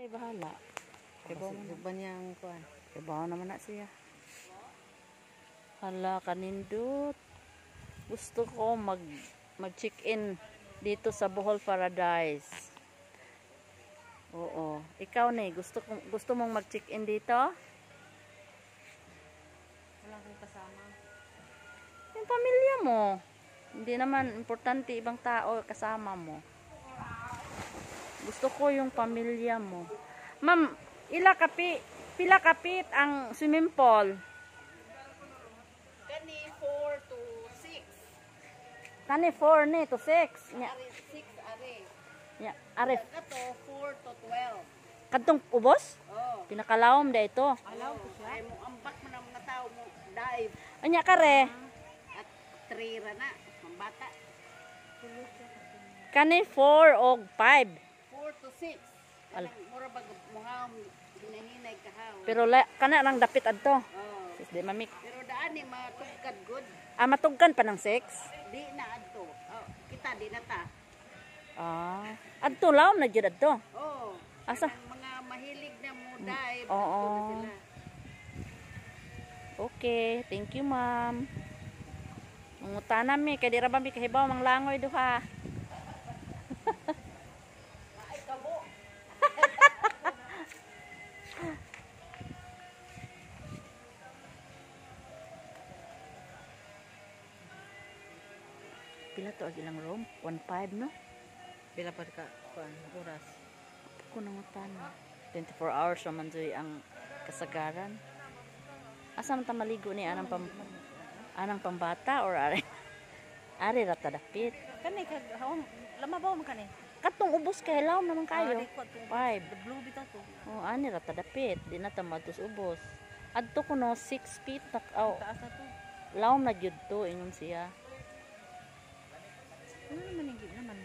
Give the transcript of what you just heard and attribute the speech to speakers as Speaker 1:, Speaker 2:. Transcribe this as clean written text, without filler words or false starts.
Speaker 1: Ay, bahala.
Speaker 2: Ibaw ba niyang kuan?
Speaker 1: Ibaw naman na siya. Hala, kanindot. Gusto ko mag-check-in dito sa Bohol Paradise. Oo. Ikaw ni, gusto mong mag-check-in dito?
Speaker 2: Wala kang kasama.
Speaker 1: Yung pamilya mo. Hindi naman importante ibang tao kasama mo. Gusto ko yung pamilya mo. Ma'am, pila kapit ang swimming pool?
Speaker 2: Kani 4 to 6.
Speaker 1: Kani 4 ni to 6. Nya.
Speaker 2: Ari 6 ari.
Speaker 1: Nya, arif.
Speaker 2: Kato 4 to 12.
Speaker 1: Kadtong ubos?
Speaker 2: Oh.
Speaker 1: Pinakalawom da ito.
Speaker 2: Alaw ko siya. Ay mo ampak man ang mga tao mo dive.
Speaker 1: Anya kare.
Speaker 2: At 3 ra na bata.
Speaker 1: Kani 4 o 5.
Speaker 2: 4 to 6. Kanang mura bag muham hinahinay kahaw.
Speaker 1: Pero kana nang dapit adto.
Speaker 2: Oh.
Speaker 1: Sis di mamik.
Speaker 2: Pero daan ni matugkad good.
Speaker 1: Ah, matugkan pa ng 6.
Speaker 2: Di na adto. Oh, kita di na ta.
Speaker 1: Ah, adto lawom na jud adto.
Speaker 2: Oh.
Speaker 1: Asa?
Speaker 2: Kanang mga mahilig na mo dive.
Speaker 1: Oo.
Speaker 2: Adto na sila.
Speaker 1: Okay, thank you ma'am. Mungutana mi kay dira ba mi kahibaw mang langoy duha.
Speaker 2: Ay kabo.
Speaker 1: Pila to ang ilang room? 1.5 no?
Speaker 2: Pila pa ka kuan oras?
Speaker 1: Ko nangutana. 24 hours naman joy ang kasagaran. Asa man ta maligo ni anang pambata or ari? Ari ra ta dapit.
Speaker 2: Kani kag lama ba man kani?
Speaker 1: Katong ubos kay lawom naman kayo. 5.
Speaker 2: The blue bitaw to.
Speaker 1: Oh, ani ra ta dapit. Di na ta matus ubos. Adto ko no 6 feet na
Speaker 2: Taas na to.
Speaker 1: lawom na jud to ingon siya.
Speaker 2: Ano naman yung naman